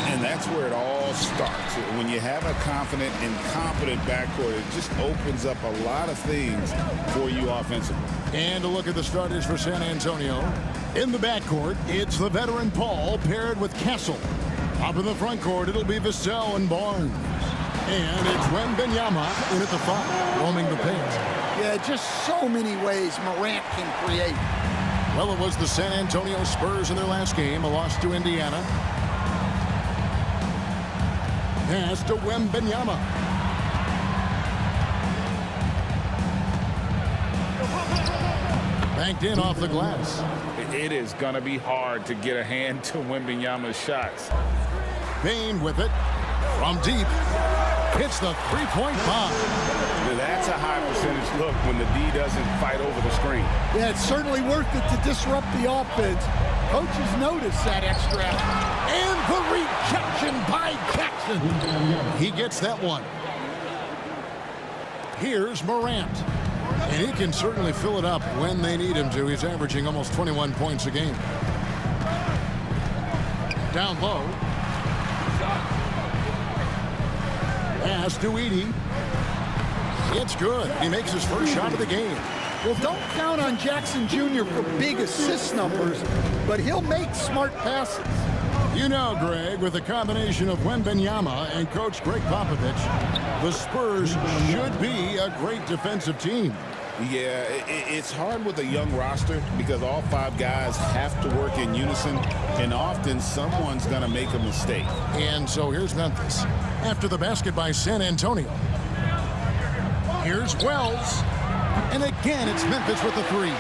And that's where it all starts. When you have a confident and competent backcourt, it just opens up a lot of things for you offensively. And a look at the starters for San Antonio. In the backcourt, it's the veteran Paul paired with Kessel. Up in the front court, it'll be Vassell and Barnes. And it's Wemby in at the 5, roaming the paint. Yeah, just so many ways Morant can create. Well, it was the San Antonio Spurs in their last game, a loss to Indiana. Pass to Wemby. Banked in off the glass. It is going to be hard to get a hand to Wembenyama's shots. Bain with it from deep. Hits the three-point bomb. That's a high percentage look when the D doesn't fight over the screen. Yeah, it's certainly worth it to disrupt the offense. Coaches notice that extra effort. And the rejection by Jackson. He gets that one. Here's Morant. And he can certainly fill it up when they need him to. He's averaging almost 21 points a game. Down low. Pass to Edey. It's good. He makes his first shot of the game. Well, don't count on Jackson Jr. for big assist numbers, but he'll make smart passes. You know, Greg, with the combination of Wembenyama and Coach Greg Popovich, the Spurs should be a great defensive team. Yeah, it's hard with a young roster because all 5 guys have to work in unison, and often someone's going to make a mistake. And so here's Memphis. After the basket by San Antonio. Here's Wells. And again, it's Memphis with the 3.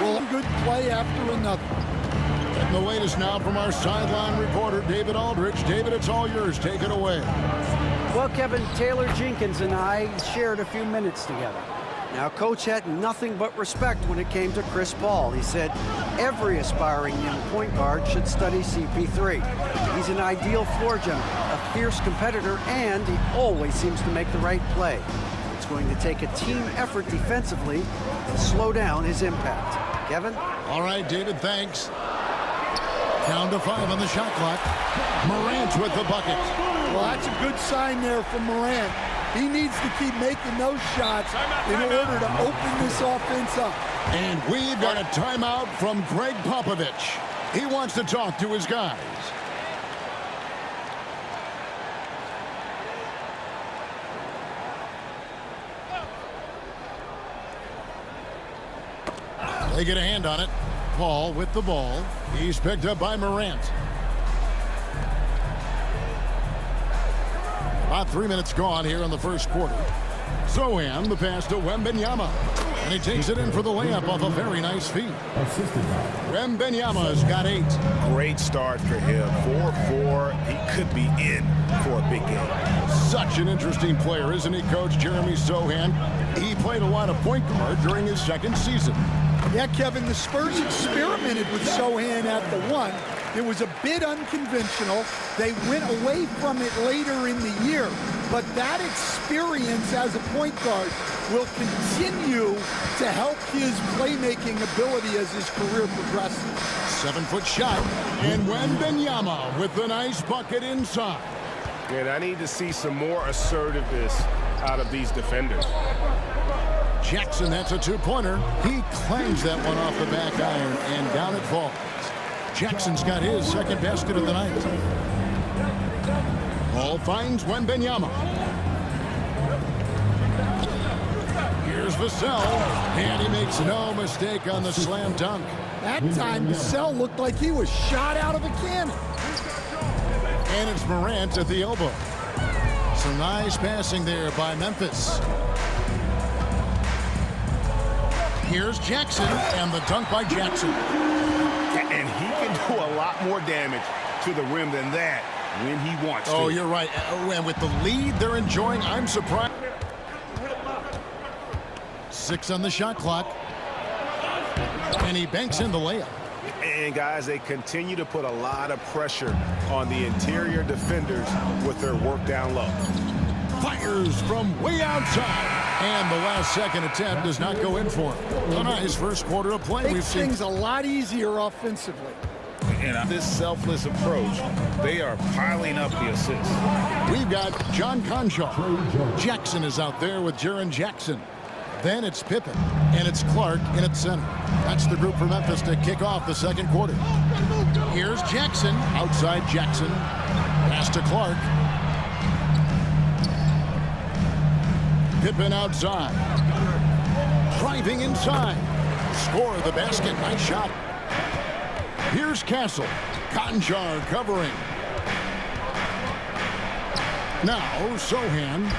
Well, a good play after another. And the latest now from our sideline reporter, David Aldridge. David, it's all yours. Take it away. Well, Kevin, Taylor Jenkins and I shared a few minutes together. Now, Coach had nothing but respect when it came to Chris Paul. He said every aspiring young point guard should study CP3. He's an ideal floor general, a fierce competitor, and he always seems to make the right play. It's going to take a team effort defensively to slow down his impact. Kevin? All right, David, thanks. Down to 5 on the shot clock. Morant with the bucket. Well, that's a good sign there from Morant. He needs to keep making those shots in order to open this offense up. And we've got a timeout from Greg Popovich. He wants to talk to his guys. They get a hand on it. Paul with the ball. He's picked up by Morant. About 3 minutes gone here in the first quarter. Zohan, the pass to Wembenyama. And he takes it in for the layup off a very nice feed. Wembenyama's got 8. Great start for him. 4-4. He could be in for a big game. Such an interesting player, isn't he, Coach Jeremy Zohan? He played a lot of point guard during his second season. Yeah, Kevin, the Spurs experimented with Zohan at the 1. It was a bit unconventional. They went away from it later in the year. But that experience as a point guard will continue to help his playmaking ability as his career progresses. 7-foot shot. And Wembenyama with the nice bucket inside. And I need to see some more assertiveness out of these defenders. Jackson, that's a 2-pointer. He clangs that one off the back iron, and down it falls. Jackson's got his second basket of the night. Ball finds Wembenyama. Here's Vassell, and he makes no mistake on the slam dunk. That time, Vassell looked like he was shot out of a cannon. And it's Morant at the elbow. Some nice passing there by Memphis. Here's Jackson, and the dunk by Jackson. And he can do a lot more damage to the rim than that when he wants to. Oh, you're right. And with the lead they're enjoying, I'm surprised. 6 on the shot clock. And he banks in the layup. And, guys, they continue to put a lot of pressure on the interior defenders with their work down low. Fires from way outside. And the last-second attempt does not go in for him. A nice first quarter of play. Makes things a lot easier offensively. And this selfless approach, they are piling up the assists. We've got John Conshaw. Jackson is out there with Jaren Jackson. Then it's Pippen, and it's Clark in at center. That's the group for Memphis to kick off the second quarter. Here's Jackson. Outside Jackson. Pass to Clark. Pippen outside. Driving inside. Score the basket. Nice shot. Here's Castle. Conjar covering. Now Sohan.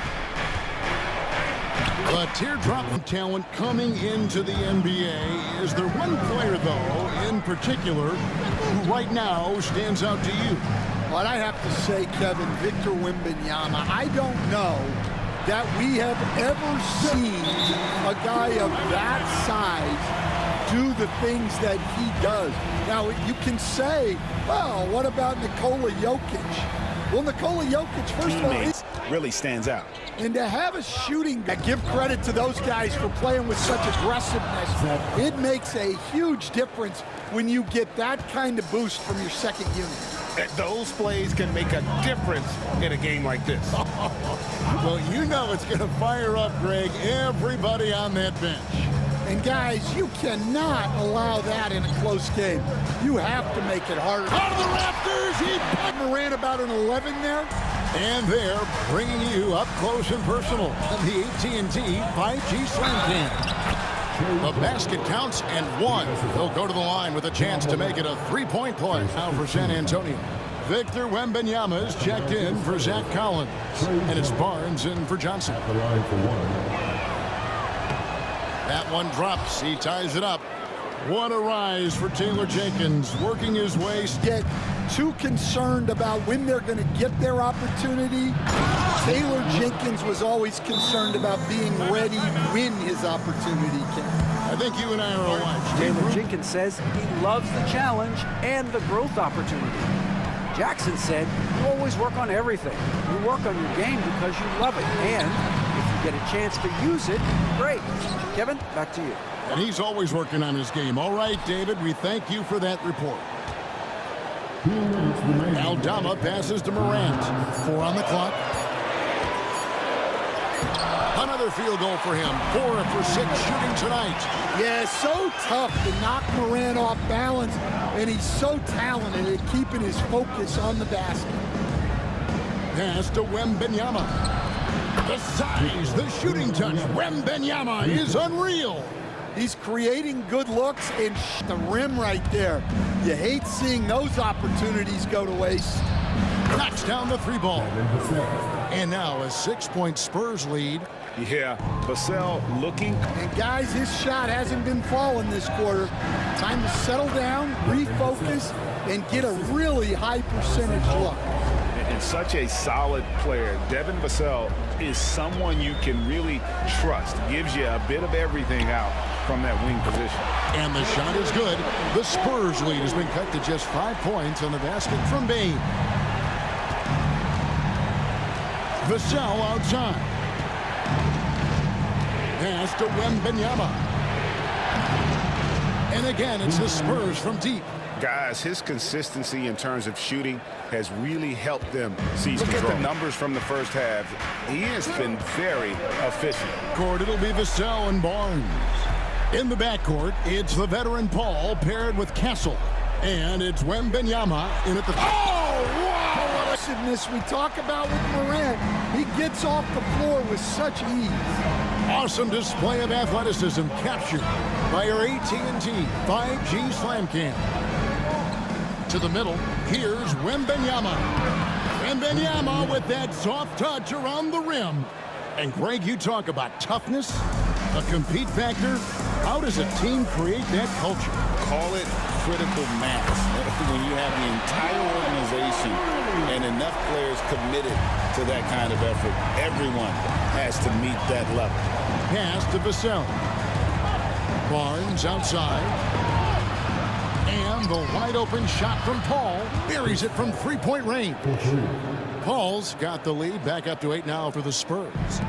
A teardrop of talent coming into the NBA. Is there one player, though, in particular, who right now stands out to you? Well, I have to say, Kevin, Victor Wembanyama. I don't know that we have ever seen a guy of that size do the things that he does. Now, you can say, well, what about Nikola Jokic? Well, Nikola Jokic, first of all, really stands out. and to have a shooting, give credit to those guys for playing with such aggressiveness. It makes a huge difference when you get that kind of boost from your second unit. Those plays can make a difference in a game like this. Well, you know it's going to fire up, Greg, everybody on that bench. And guys, you cannot allow that in a close game. You have to make it harder. Out of the rafters, he Morant about an 11 there. And they're bringing you up close and personal on the AT&T 5G Slam Cam. The basket counts and one. They'll go to the line with a chance to make it a three-point play. Now for San Antonio. Victor Wembanyama is checked in for Zach Collins. And it's Barnes in for Johnson. That one drops. He ties it up. What a rise for Taylor Jenkins, working his way. Get too concerned about when they're going to get their opportunity. Taylor Jenkins was always concerned about being ready when his opportunity came. I think you and I are alike. Taylor Jenkins says he loves the challenge and the growth opportunity. Jackson said, you always work on everything. You work on your game because you love it. And if you get a chance to use it, great. Kevin, back to you. And he's always working on his game. All right, David, we thank you for that report. Aldama passes to Morant. 4 on the clock. Another field goal for him. 4 for 6 shooting tonight. Yeah, so tough to knock Morant off balance, and he's so talented at keeping his focus on the basket. Pass to Wembanyama. The size, the shooting touch. Wembanyama is unreal. He's creating good looks and the rim right there. You hate seeing those opportunities go to waste. Knocks down the 3 ball. And now a 6-point Spurs lead. Yeah, Vassell looking. And guys, his shot hasn't been falling this quarter. Time to settle down, refocus, and get a really high percentage look. And such a solid player. Devin Vassell is someone you can really trust. Gives you a bit of everything out from that wing position. And the shot is good. The Spurs lead has been cut to just 5 points on the basket from Bain. Vassell outside. Pass to Wembanyama. And again, it's the Spurs from deep. Guys, his consistency in terms of shooting has really helped them seize control. Look at the numbers from the first half. He has been very efficient. Court, it'll be Vassell and Barnes. In the backcourt, it's the veteran Paul paired with Castle. And it's Wembanyama in at the... Oh, wow! Aggressiveness we talk about with Morant. He gets off the floor with such ease. Awesome display of athleticism captured by our AT&T 5G Slam Cam. To the middle, here's Wembanyama. Wembanyama with that soft touch around the rim. And Greg, you talk about toughness, a compete factor. How does a team create that culture? Call it critical mass. When you have the entire organization and enough players committed to that kind of effort, everyone has to meet that level. Pass to Vassell. Barnes outside. And the wide open shot from Paul buries it from 3-point range. Paul's got the lead back up to 8 now for the Spurs.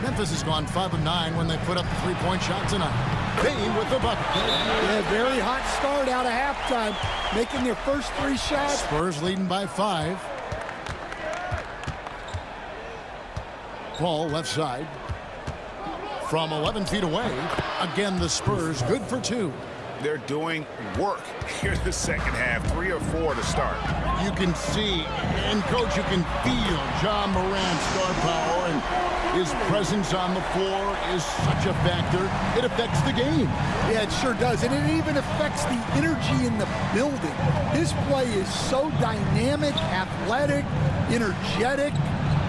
Memphis has gone 5 of 9 when they put up the three-point shot tonight. Bain with the bucket. Yeah, very hot start out of halftime, making their first 3 shots. Spurs leading by 5. Paul left side. From 11 feet away. Again, the Spurs good for 2. They're doing work here in the second half. 3 or 4 to start. You can see, and coach, you can feel John Morant's star power, and his presence on the floor is such a factor. It affects the game. Yeah, it sure does, and it even affects the energy in the building. His play is so dynamic, athletic, energetic.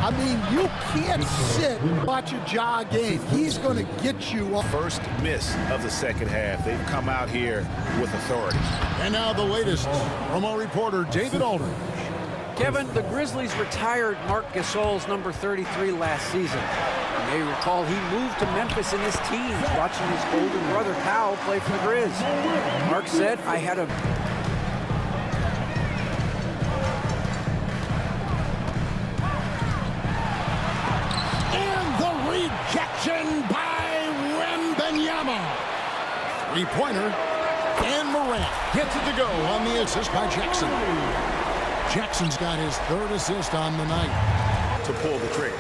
I mean, you can't sit and watch a Ja game. He's going to get you off. First miss of the second half. They've come out here with authority. And now the latest from our reporter, David Aldridge. Kevin, the Grizzlies retired Marc Gasol's number 33 last season. You may recall he moved to Memphis in his teens, watching his older brother Powell play for the Grizz. Mark said, I had a Rejection by Wemby. Three-pointer. And Morant gets it to go on the assist by Jackson. Jackson's got his 3rd assist on the night. To pull the trigger.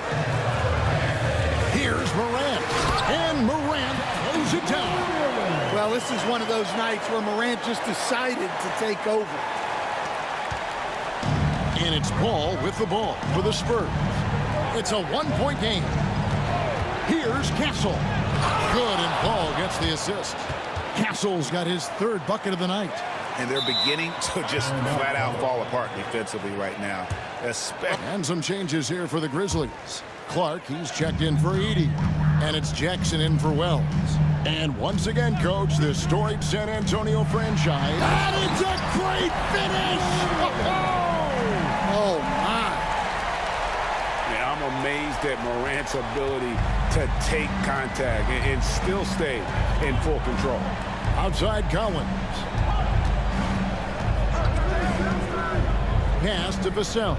Here's Morant. And Morant throws it down. Well, this is one of those nights where Morant just decided to take over. And it's Paul with the ball for the Spurs. It's a 1-point game. Here's Castle. Good, and Paul gets the assist. Castle's got his 3rd bucket of the night. And they're beginning to just flat out fall apart defensively right now. And some changes here for the Grizzlies. Clark, he's checked in for Edey. And it's Jackson in for Wells. And once again, coach, the storied San Antonio franchise. And it's a great finish! Oh, my. Yeah, I'm amazed at Morant's ability to take contact and still stay in full control. Outside Collins. Pass to Vassell.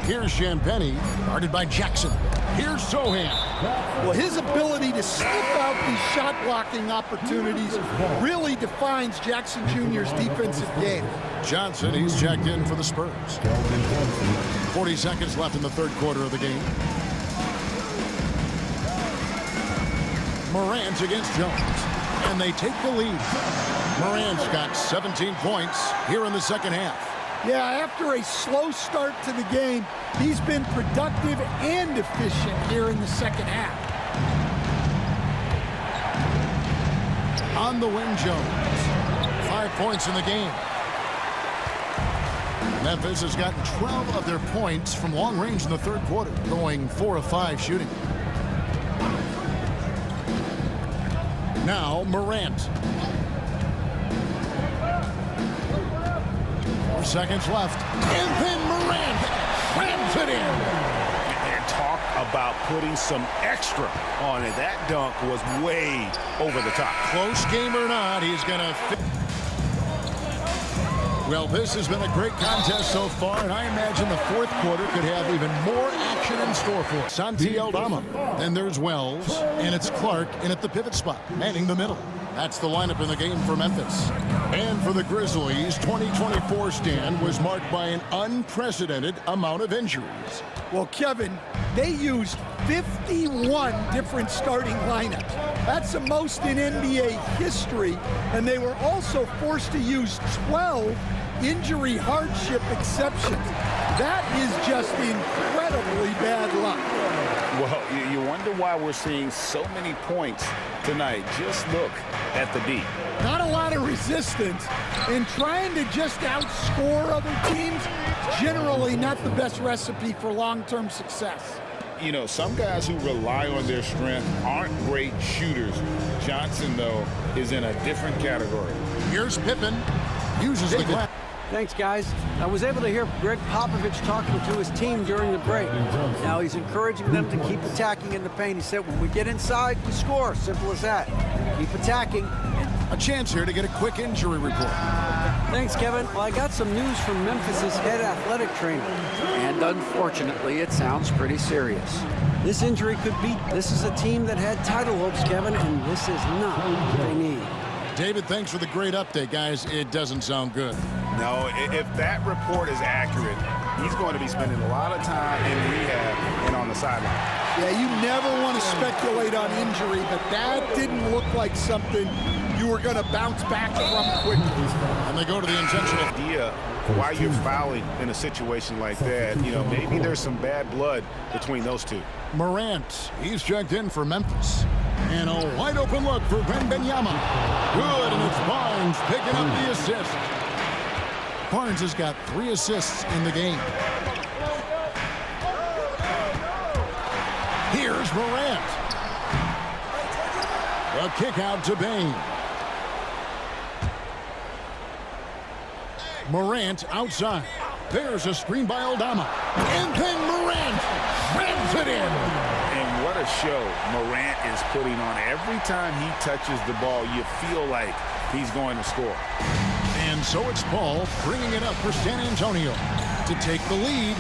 Here's Champagny, guarded by Jackson. Here's Sohan. Well, his ability to sniff out these shot blocking opportunities really defines Jackson Jr.'s defensive game. Johnson, he's checked in for the Spurs. 40 seconds left in the 3rd quarter of the game. Morant against Jones. And they take the lead. Morant's got 17 points here in the second half. Yeah, after a slow start to the game, he's been productive and efficient here in the second half. On the wing, Jones. 5 points in the game. Memphis has gotten 12 of their points from long range in the 3rd quarter, going 4 of 5 shooting. Now Morant. 4 seconds left. And then Morant slams it in. And talk about putting some extra on it. That dunk was way over the top. Close game or not, he's going to fit. Well, this has been a great contest so far, and I imagine the 4th quarter could have even more action in store for us. Santi Aldama. Then there's Wells, and it's Clark in at the pivot spot, manning the middle. That's the lineup in the game for Memphis. And for the Grizzlies, 2024 stand was marked by an unprecedented amount of injuries. Well, Kevin, they used 51 different starting lineups. That's the most in NBA history, and they were also forced to use 12 injury hardship exceptions. That is just incredibly bad luck. Well, you wonder why we're seeing so many points tonight. Just look at the D. Not a lot of resistance, and trying to just outscore other teams, generally not the best recipe for long-term success. You know, some guys who rely on their strength aren't great shooters. Johnson, though, is in a different category. Here's Pippen. Uses the glass. Thanks, guys. I was able to hear Greg Popovich talking to his team during the break. Now he's encouraging them to keep attacking in the paint. He said, when we get inside, we score. Simple as that. Keep attacking. A chance here to get a quick injury report. Thanks, Kevin. Well, I got some news from Memphis's head athletic trainer, and unfortunately, it sounds pretty serious. This injury could be. This is a team that had title hopes, Kevin, and this is not what they need. David, thanks for the great update, guys. It doesn't sound good. No, if that report is accurate, he's going to be spending a lot of time in rehab and on the sideline. Yeah, you never want to speculate on injury, but that didn't look like something you were going to bounce back from quickly. And they go to the intentional. Idea why you're fouling in a situation like that, maybe there's some bad blood between those two. Morant, he's checked in for Memphis. And a wide open look for Wembanyama. Good, and it's Barnes picking up the assist. Barnes has got 3 assists in the game. Here's Morant. A kick out to Bain. Morant outside. There's a screen by Aldama. And then Morant rams it in. And what a show Morant is putting on. Every time he touches the ball, you feel like he's going to score. And so it's Paul bringing it up for San Antonio to take the lead.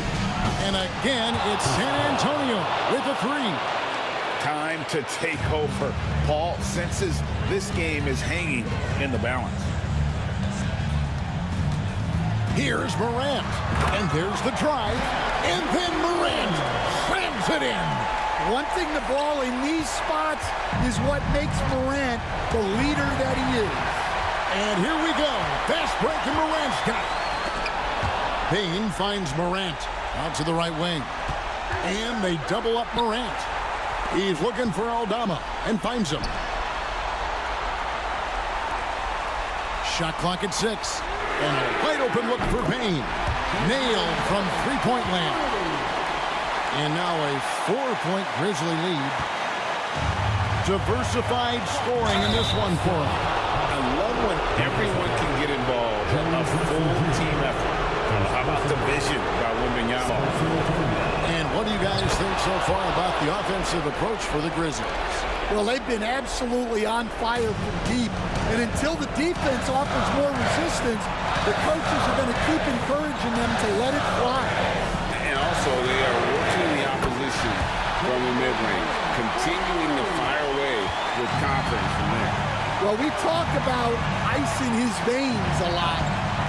And again, it's San Antonio with a 3. Time to take over. Paul senses this game is hanging in the balance. Here's Morant. And there's the drive. And then Morant slams it in. Wanting the ball in these spots is what makes Morant the leader that he is. And here we go. Fast break, and Morant's got it. Bain finds Morant out to the right wing. And they double up Morant. He's looking for Aldama and finds him. Shot clock at 6. And a wide open look for Bain. Nailed from three-point land. And now a 4-point Grizzly lead. Diversified scoring in this one for him. I love when everyone can get involved in a full team effort. How about the vision by Wemby? And what do you guys think so far about the offensive approach for the Grizzlies? Well, they've been absolutely on fire from deep. And until the defense offers more resistance, the coaches are going to keep encouraging them to let it fly. And also, they are working the opposition from the mid-range, continuing to fire away with confidence from there. Well, we talk about ice in his veins a lot,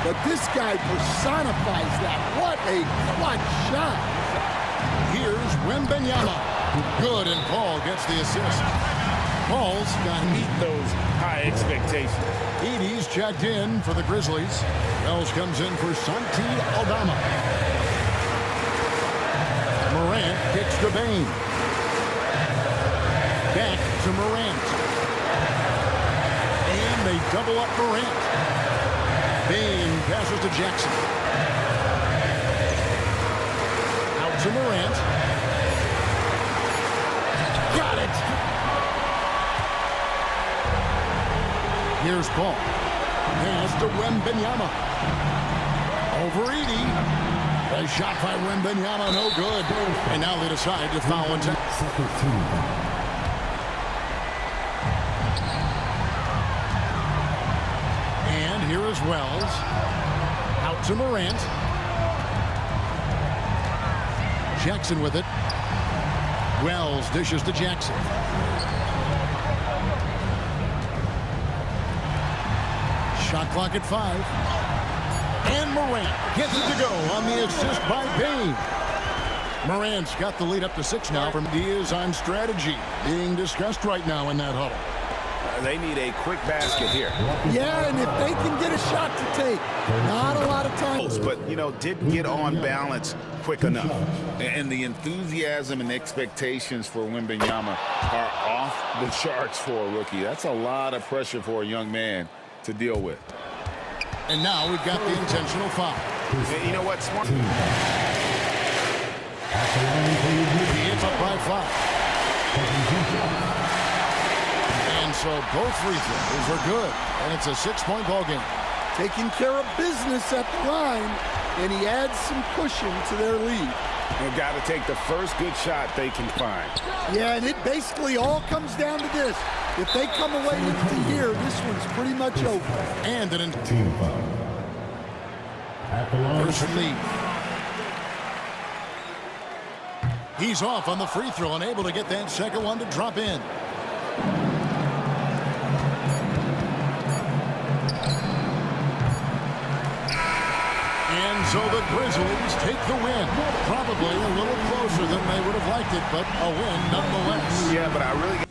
but this guy personifies that. What a clutch shot. Here's Wembanyama. Good, and Paul gets the assist. Paul's got to meet Those high expectations. Edie's checked in for the Grizzlies. Wells comes in for Santi Aldama. Morant kicks to Bain. Back to Morant. And they double up Morant. Bain passes to Jackson. Out to Morant. Got it! Here's Paul. Pass to Wembanyama. Over Edie. A shot by Wembanyama, no good. And now they decide to foul and And here is Wells. Out to Morant. Jackson with it. Wells dishes to Jackson. Shot clock at 5. And Morant gets it to go on the assist by Bain. Morant's got the lead up to 6 now from Diaz on strategy being discussed right now in that huddle. They need a quick basket here. Yeah, and if they can get a shot to take, not a lot of time. But, didn't get on balance quick enough. And the enthusiasm and expectations for Wembanyama are off the charts for a rookie. That's a lot of pressure for a young man to deal with. And now we've got the intentional foul. And you know what? Smart. It's up by 5. And so both free throws are good. And it's a 6-point ball game. Taking care of business at the line, and he adds some cushion to their lead. They've got to take the first good shot they can find. Yeah, and it basically all comes down to this. If they come away empty here, this one's pretty much over. And an Team foul. first and lead. He's off on the free throw and able to get that second one to drop in. And so the Grizzlies take the win. Probably a little closer than they would have liked it, but a win nonetheless. Yeah, but I really